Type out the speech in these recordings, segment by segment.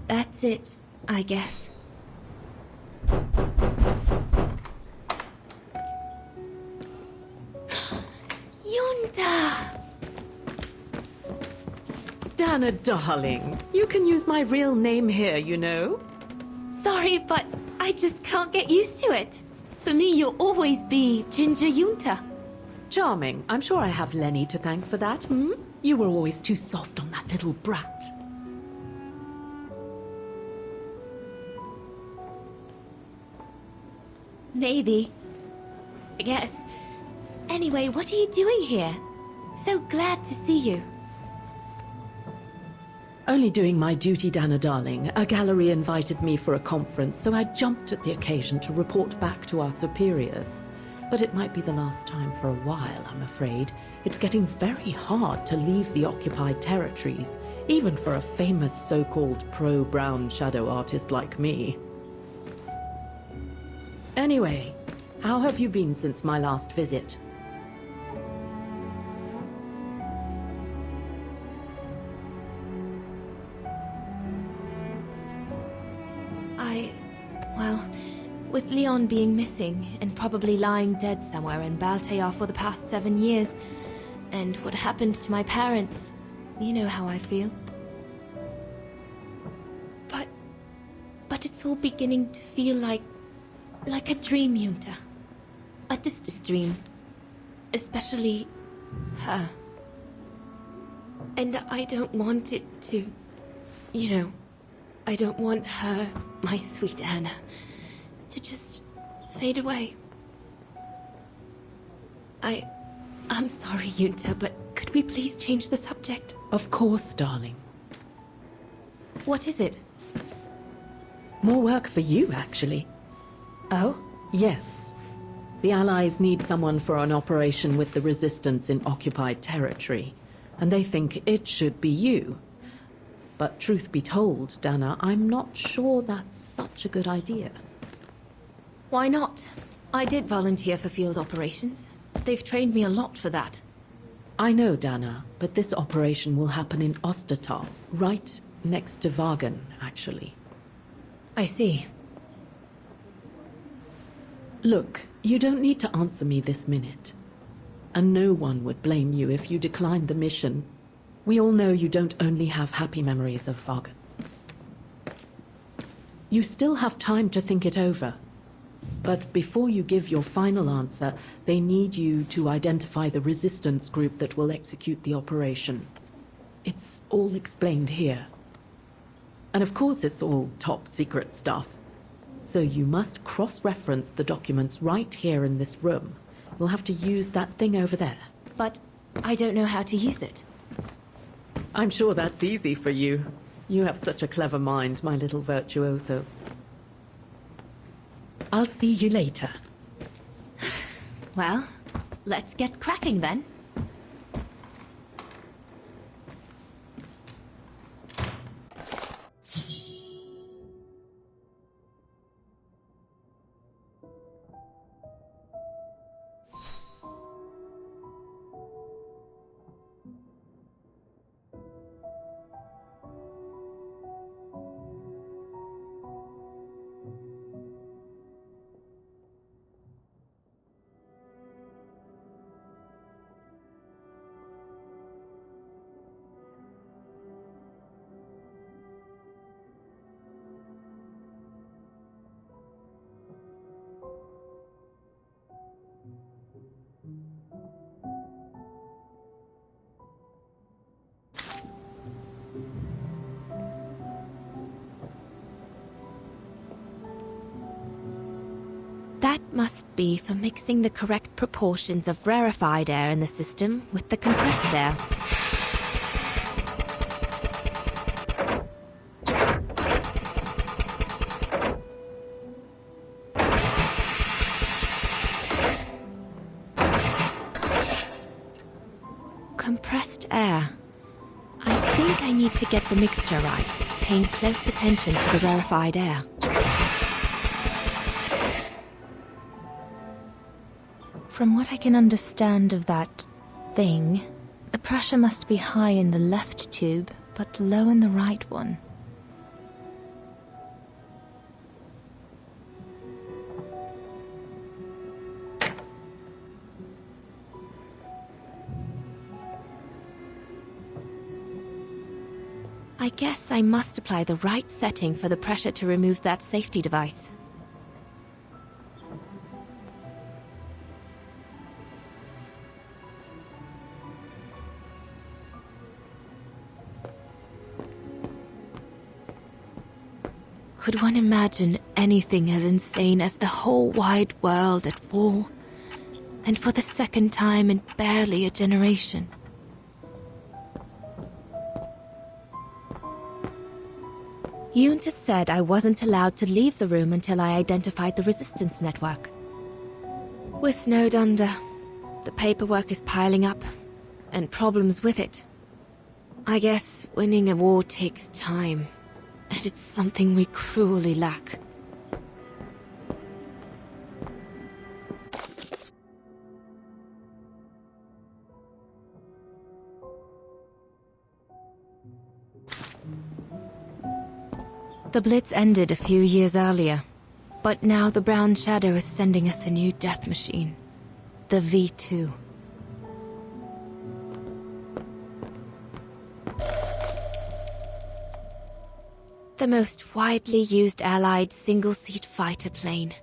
That's it, I guess. Yunta! Dana, darling, you can use my real name here, you know. Sorry, but I just can't get used to it. For me, you'll always be Ginger Yunta. Charming. I'm sure I have Lenny to thank for that, hmm? You were always too soft on that little brat. Maybe. I guess. Anyway, what are you doing here? So glad to see you. Only doing my duty, Dana darling. A gallery invited me for a conference, so I jumped at the occasion to report back to our superiors. But it might be the last time for a while, I'm afraid. It's getting very hard to leave the occupied territories, even for a famous so-called pro-brown shadow artist like me. Anyway, how have you been since my last visit? Well, with Leon being missing and probably lying dead somewhere in Baltear for the past 7 years, and what happened to my parents, you know how I feel. But it's all beginning to feel like a dream, Yunta. A distant dream. Especially her. And I don't want it to, you know, I don't want her, my sweet Anna, to just fade away. I'm sorry, Yunta, but could we please change the subject? Of course, darling. What is it? More work for you, actually. Oh? Yes. The Allies need someone for an operation with the Resistance in occupied territory, and they think it should be you. But truth be told, Dana, I'm not sure that's such a good idea. Why not? I did volunteer for field operations. They've trained me a lot for that. I know, Dana, but this operation will happen in Ostertal, right next to Vagen, actually. I see. Look, you don't need to answer me this minute. And no one would blame you if you declined the mission. We all know you don't only have happy memories of Vagen. You still have time to think it over. But before you give your final answer, they need you to identify the resistance group that will execute the operation. It's all explained here. And of course it's all top secret stuff. So you must cross-reference the documents right here in this room. You'll have to use that thing over there. But I don't know how to use it. I'm sure that's easy for you. You have such a clever mind, my little virtuoso. I'll see you later. Well, let's get cracking then. That must be for mixing the correct proportions of rarefied air in the system with the compressed air. Compressed air. I think I need to get the mixture right, paying close attention to the rarefied air. From what I can understand of that thing, the pressure must be high in the left tube, but low in the right one. I guess I must apply the right setting for the pressure to remove that safety device. Could one imagine anything as insane as the whole wide world at war, and for the second time in barely a generation? Yunta said I wasn't allowed to leave the room until I identified the resistance network. We're snowed under. The paperwork is piling up, and problems with it. I guess winning a war takes time, and it's something we cruelly lack. The Blitz ended a few years earlier, but now the Brown Shadow is sending us a new death machine, the V2. The most widely used Allied single-seat fighter plane.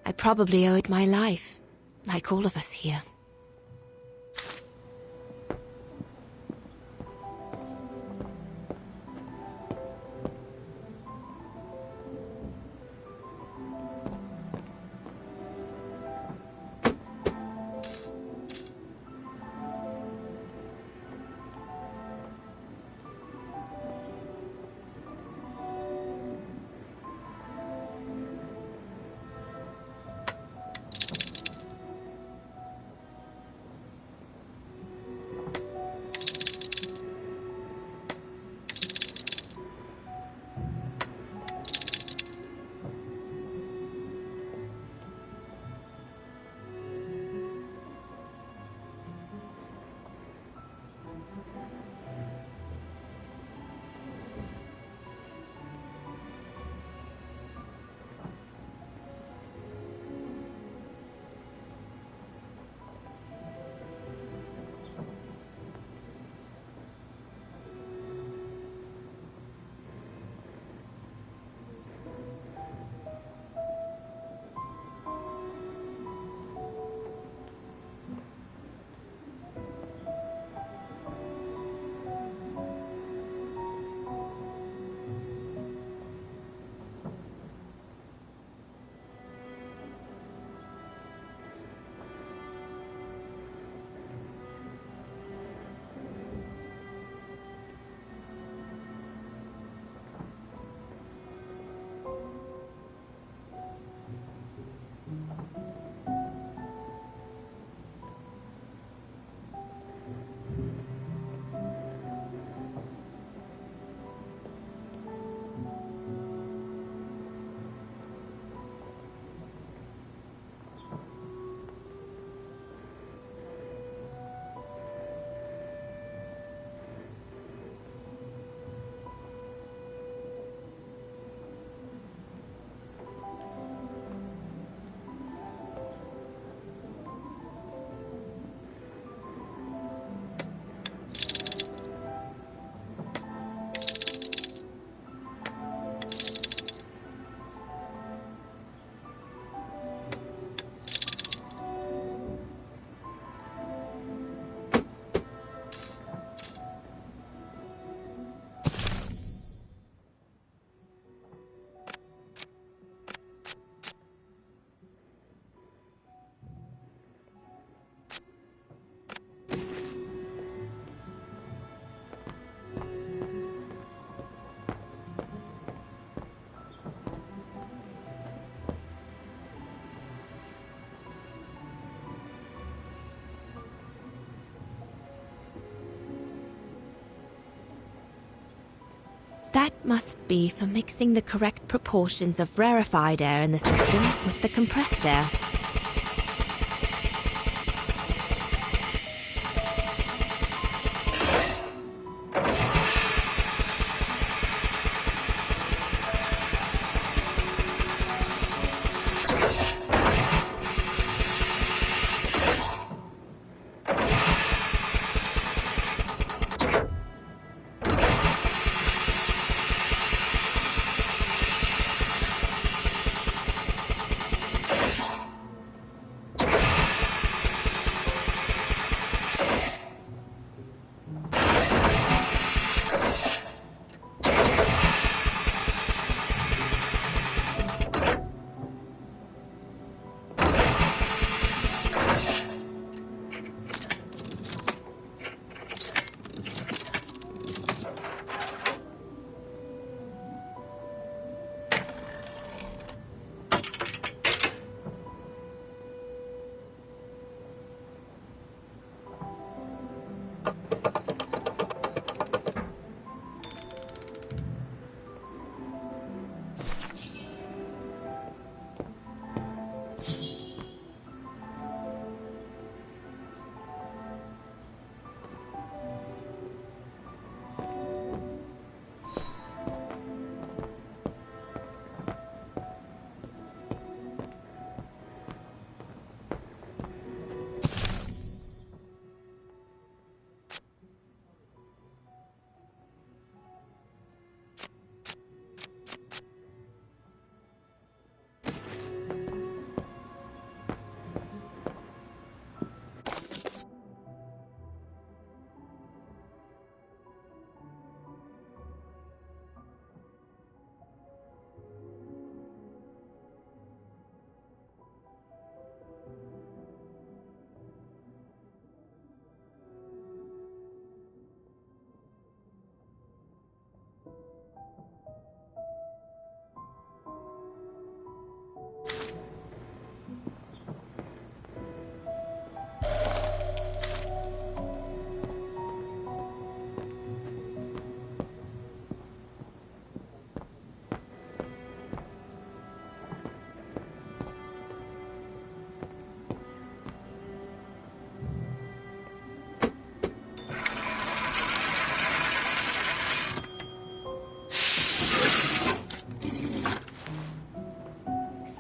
I probably owe it my life, like all of us here. That must be for mixing the correct proportions of rarefied air in the system with the compressed air.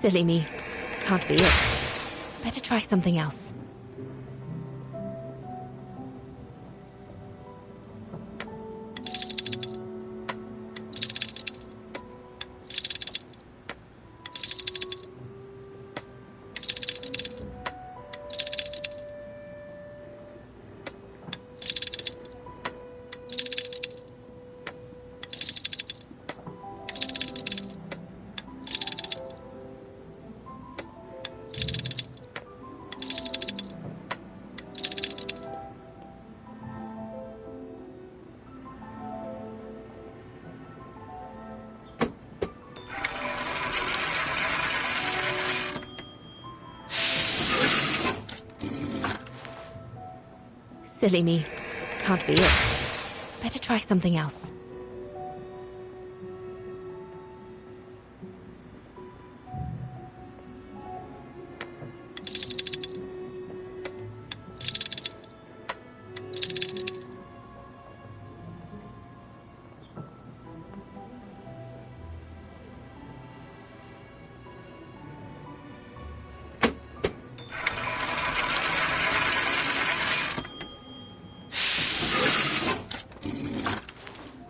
Silly me. Can't be it. Better try something else. Silly me. Can't be it. Better try something else.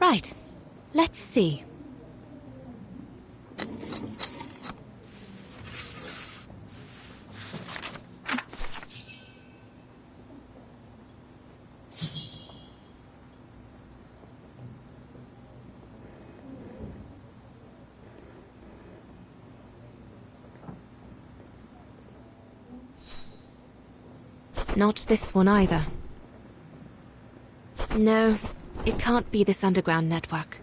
Right. Let's see. Not this one either. No, it can't be this underground network.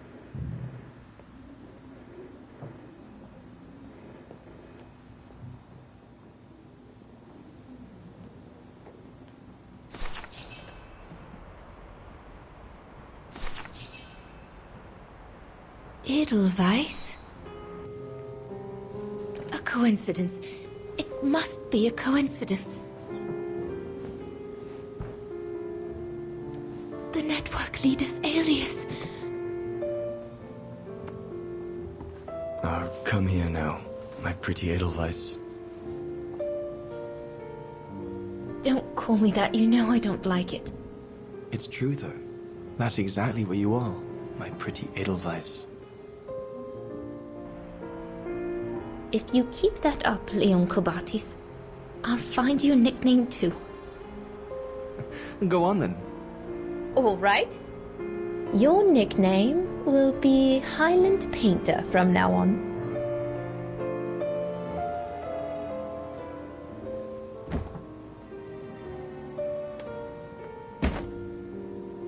Edelweiss? A coincidence. It must be a coincidence. The network leader's alias. Come here now, my pretty Edelweiss. Don't call me that, you know I don't like it. It's true though. That's exactly what you are, my pretty Edelweiss. If you keep that up, Leon Kobatis, I'll find you a nickname too. Go on then. All right. Your nickname will be Highland Painter from now on.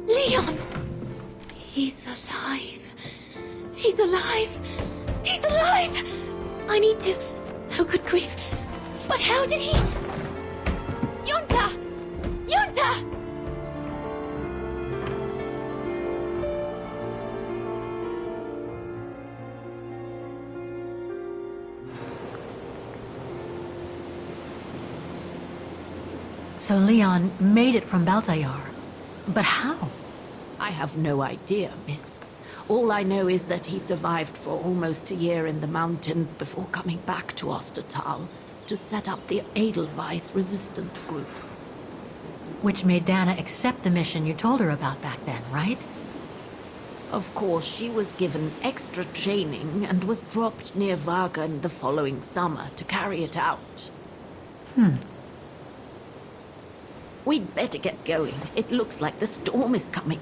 Leon! He's alive. He's alive. He's alive! I need to... Oh, good grief. But how did he... Yunta! Yunta! So Leon made it from Baltayar. But how? I have no idea, miss. All I know is that he survived for almost a year in the mountains before coming back to Ostertal to set up the Edelweiss resistance group. Which made Dana accept the mission you told her about back then, right? Of course, she was given extra training and was dropped near Wagen the following summer to carry it out. We'd better get going. It looks like the storm is coming.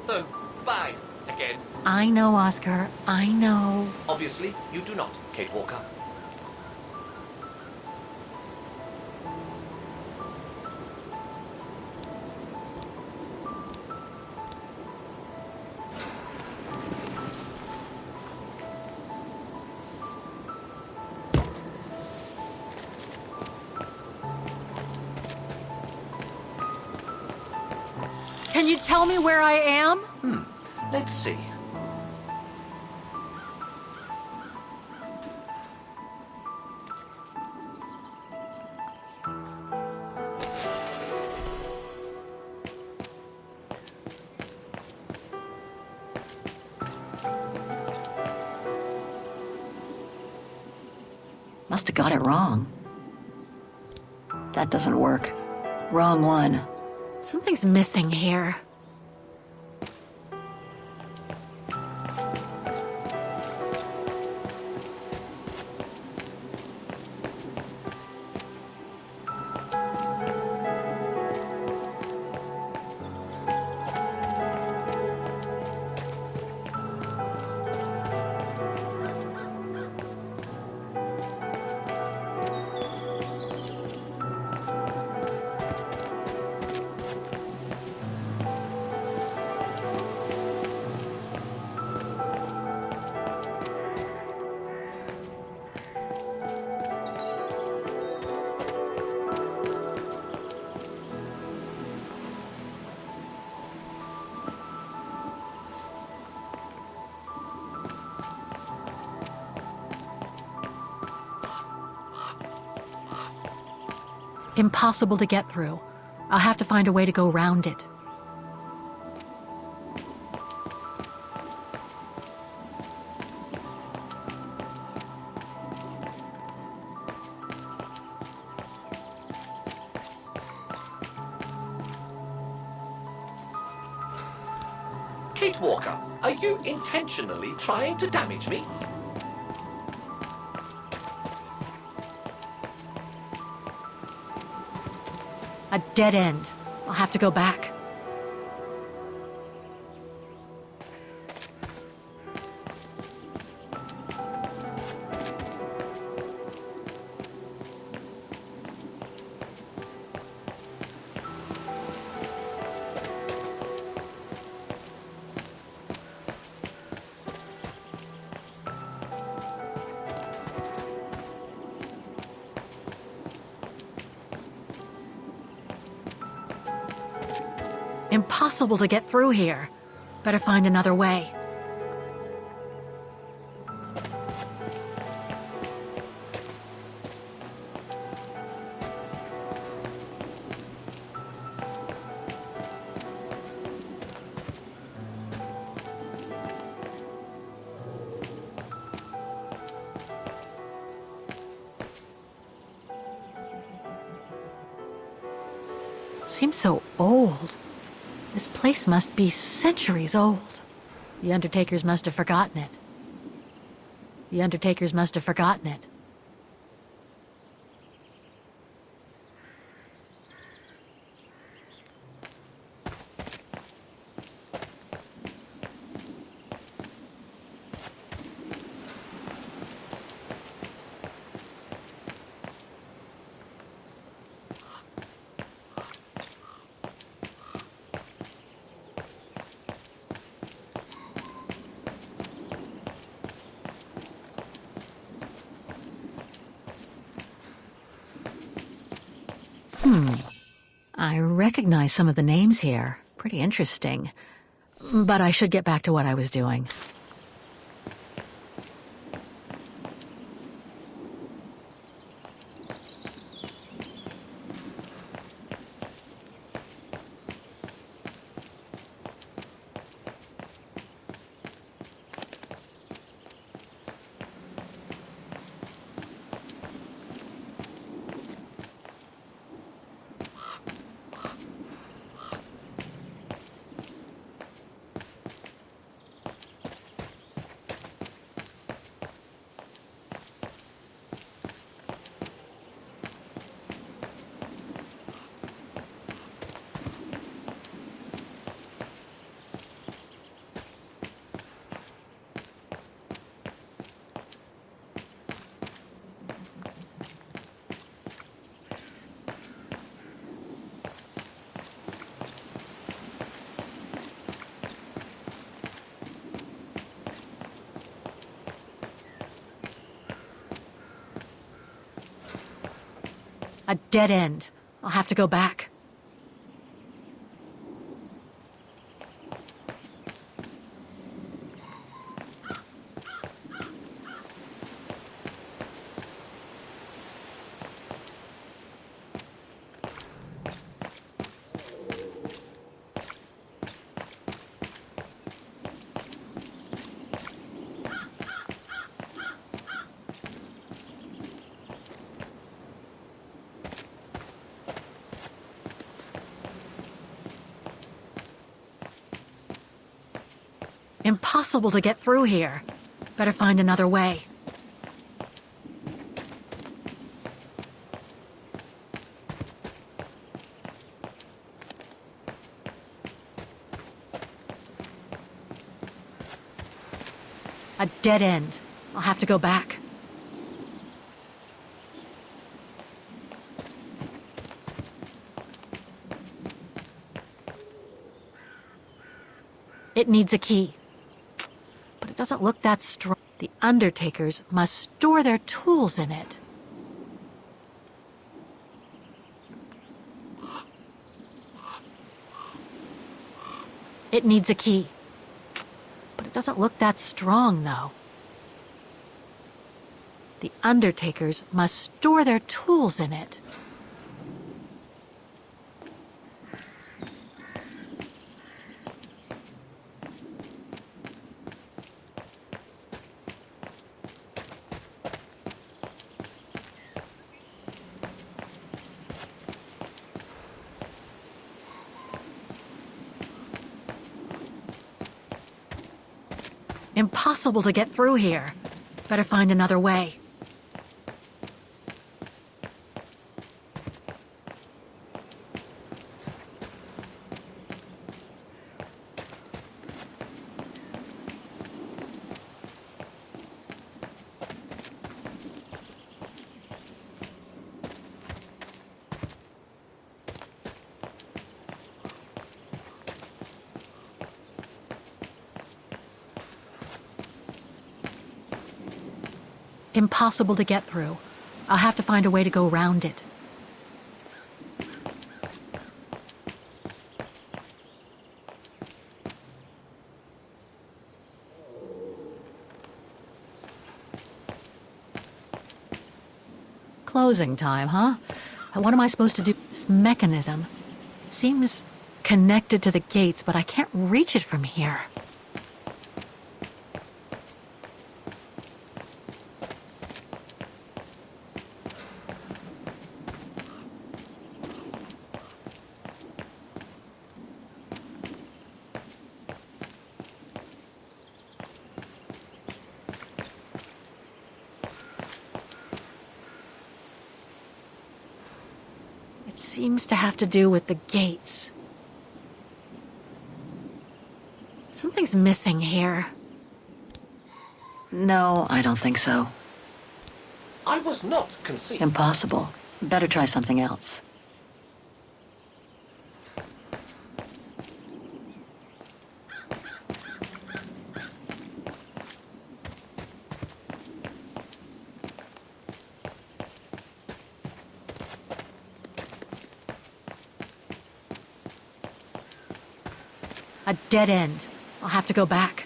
So, bye again. I know, Oscar. I know. Obviously, you do not, Kate Walker. Can you tell me where I am? Let's see. Must have got it wrong. That doesn't work. Wrong one. Something's missing here. Impossible to get through. I'll have to find a way to go around it. Kate Walker, are you intentionally trying to damage me? A dead end. I'll have to go back. Impossible to get through here. Better find another way. Seems so old. This place must be centuries old. The Undertakers must have forgotten it. The Undertakers must have forgotten it. I recognize some of the names here. Pretty interesting. But I should get back to what I was doing. A dead end. I'll have to go back. Impossible to get through here. Better find another way. A dead end. I'll have to go back. It needs a key. But it doesn't look that strong. The undertakers must store their tools in it. It needs a key. But it doesn't look that strong, though. The undertakers must store their tools in it. Impossible to get through here. Better find another way. Impossible to get through. I'll have to find a way to go around it. Closing time, huh? What am I supposed to do? This mechanism. It seems connected to the gates, but I can't reach it from here. Seems to have to do with the gates. Something's missing here. No, I don't think so. I was not conceived. Impossible. Better try something else. A dead end. I'll have to go back.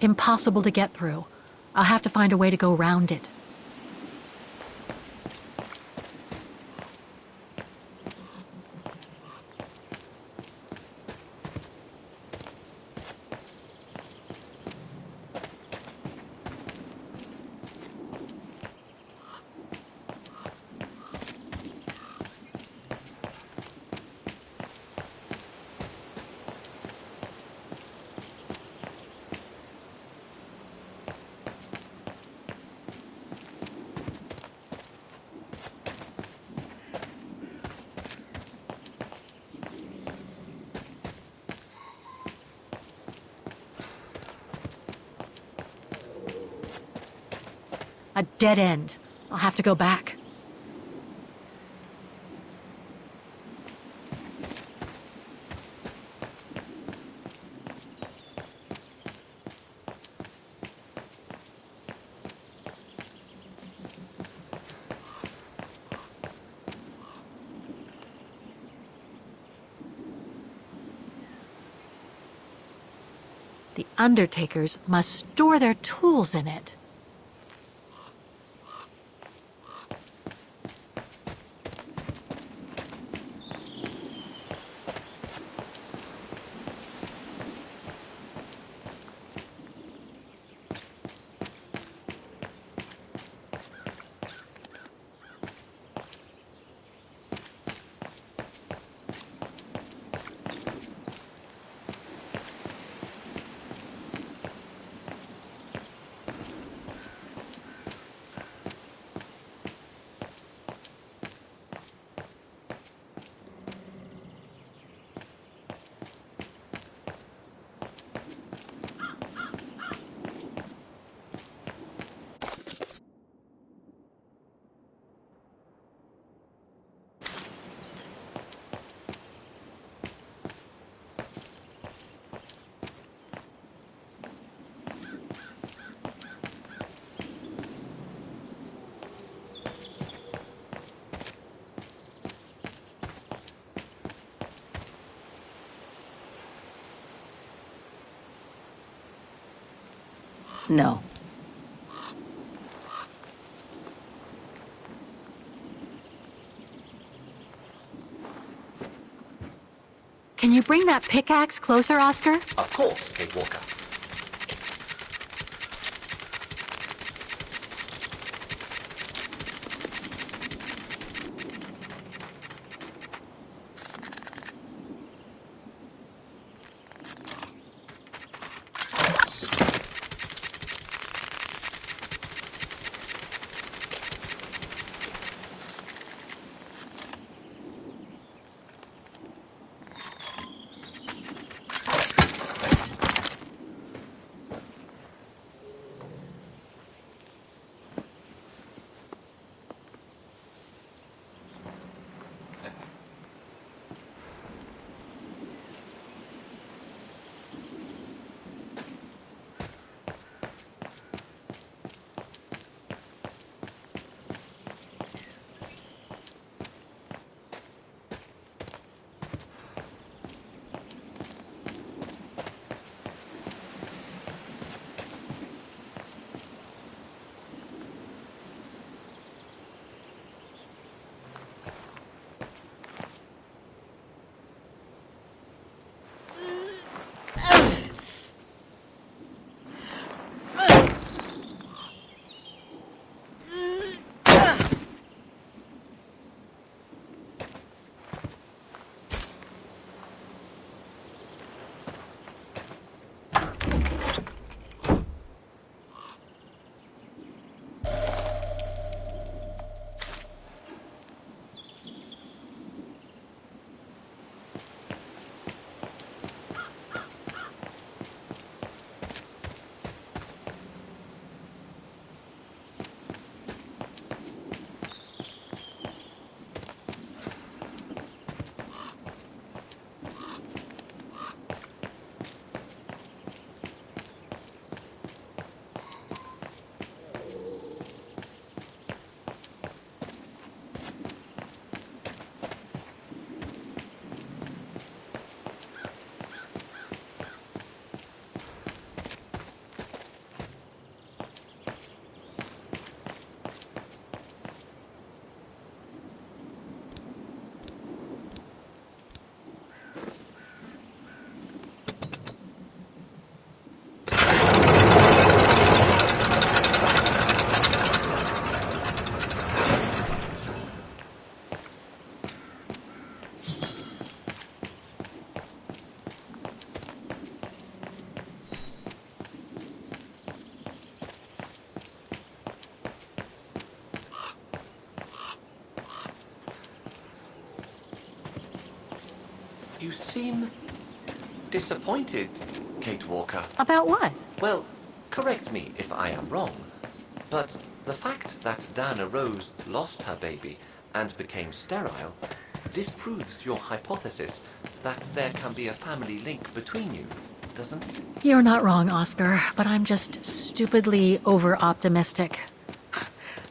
Impossible to get through. I'll have to find a way to go around it. A dead end. I'll have to go back. The undertakers must store their tools in it. No. Can you bring that pickaxe closer, Oscar? Of course, Kate Walker. You seem disappointed, Kate Walker. About what? Well, correct me if I am wrong, but the fact that Diana Rose lost her baby and became sterile disproves your hypothesis that there can be a family link between you, doesn't it? You're not wrong, Oscar, but I'm just stupidly over-optimistic.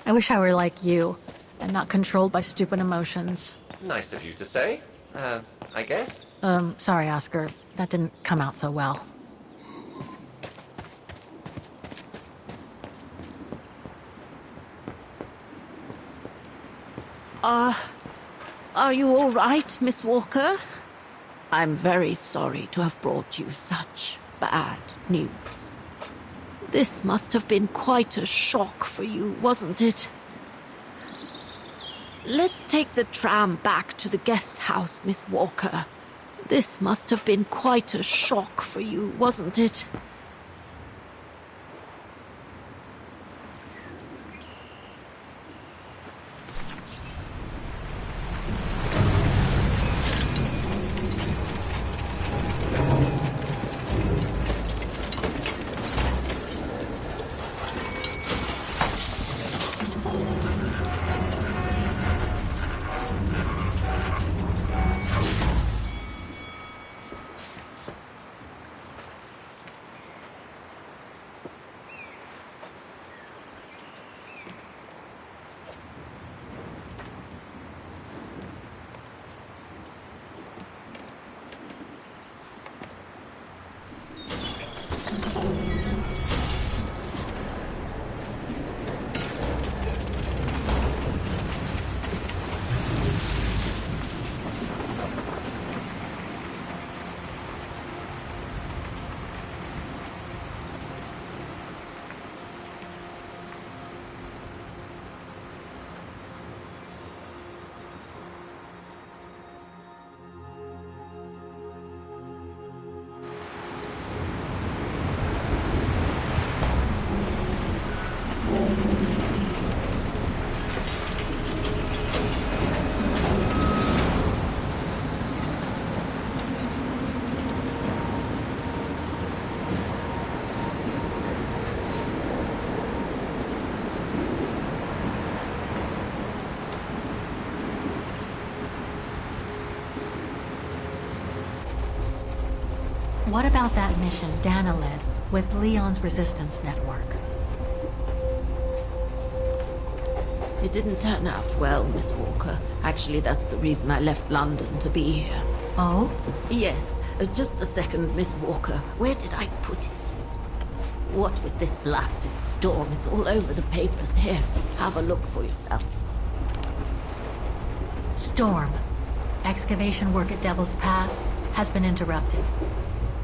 I wish I were like you, and not controlled by stupid emotions. Nice of you to say, I guess. Sorry, Oscar. That didn't come out so well. Are you all right, Miss Walker? I'm very sorry to have brought you such bad news. This must have been quite a shock for you, wasn't it? Let's take the tram back to the guest house, Miss Walker. This must have been quite a shock for you, wasn't it? What about that mission Dana led with Leon's resistance network? It didn't turn out well, Miss Walker. Actually, that's the reason I left London to be here. Oh? Yes, just a second, Miss Walker. Where did I put it? What with this blasted storm? It's all over the papers. Here, have a look for yourself. Storm. Excavation work at Devil's Pass has been interrupted.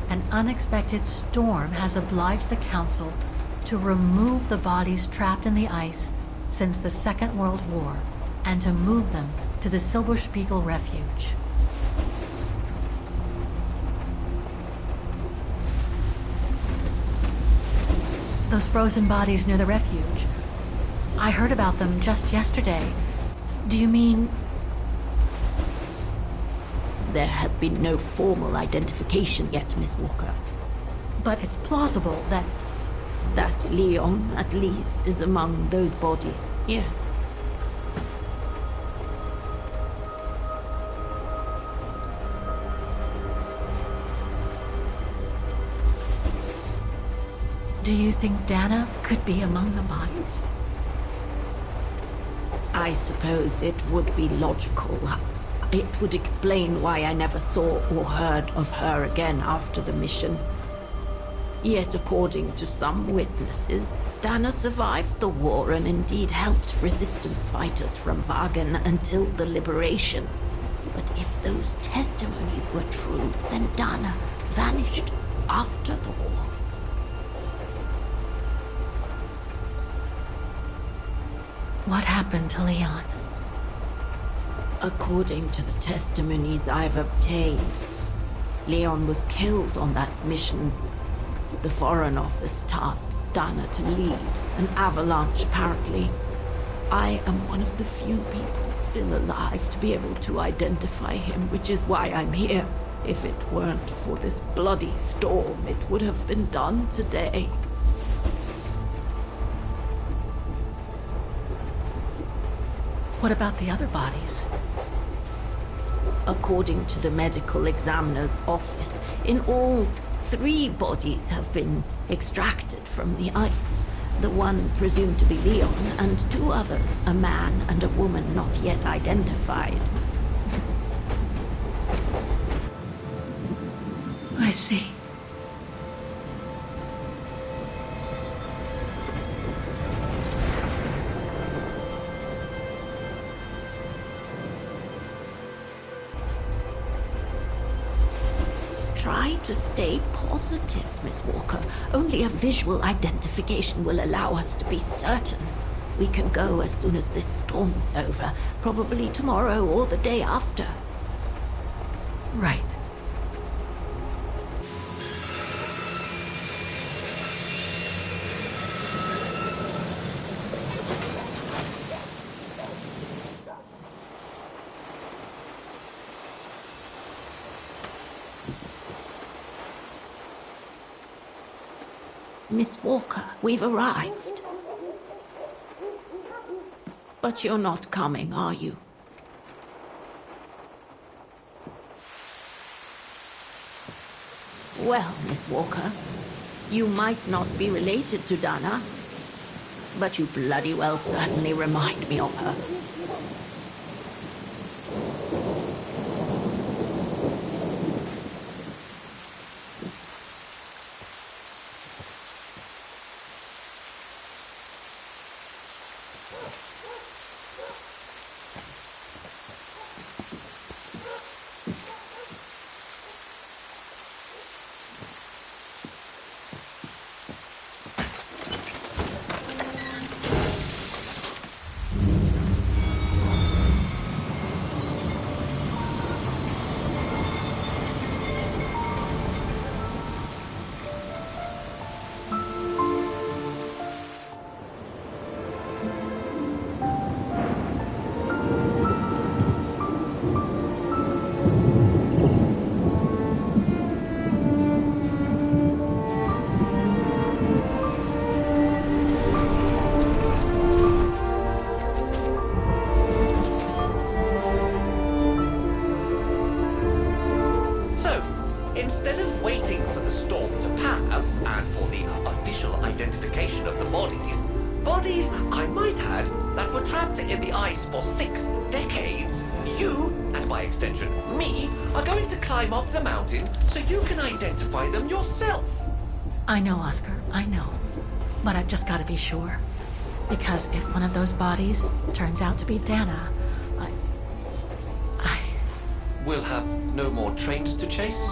An unexpected storm has obliged the Council to remove the bodies trapped in the ice since the Second World War and to move them to the Silberspiegel Refuge. Those frozen bodies near the refuge. I heard about them just yesterday. Do you mean... There has been no formal identification yet, Miss Walker. But it's plausible that... That Leon, at least, is among those bodies, yes. Do you think Dana could be among the bodies? I suppose it would be logical. It would explain why I never saw or heard of her again after the mission. Yet, according to some witnesses, Dana survived the war and indeed helped resistance fighters from Wagen until the liberation. But if those testimonies were true, then Dana vanished after the war. What happened to Leon? According to the testimonies I've obtained, Leon was killed on that mission. The Foreign Office tasked Dana to lead an avalanche, apparently. I am one of the few people still alive to be able to identify him, which is why I'm here. If it weren't for this bloody storm, it would have been done today. What about the other bodies? According to the medical examiner's office, in all, 3 bodies have been extracted from the ice. The one presumed to be Leon, and 2 others, a man and a woman not yet identified. I see. Try to stay positive, Miss Walker. Only a visual identification will allow us to be certain. We can go as soon as this storm's over, probably tomorrow or the day after. Right. Miss Walker, we've arrived. But you're not coming, are you? Well, Miss Walker, you might not be related to Dana, but you bloody well certainly remind me of her. instead of waiting for the storm to pass and for the official identification of the bodies, I might add, that were trapped in the ice for 6 decades, you, and by extension me, are going to climb up the mountain so you can identify them yourself. I know, Oscar, I know. But I've just got to be sure. Because if one of those bodies turns out to be Dana, We'll have no more trains to chase?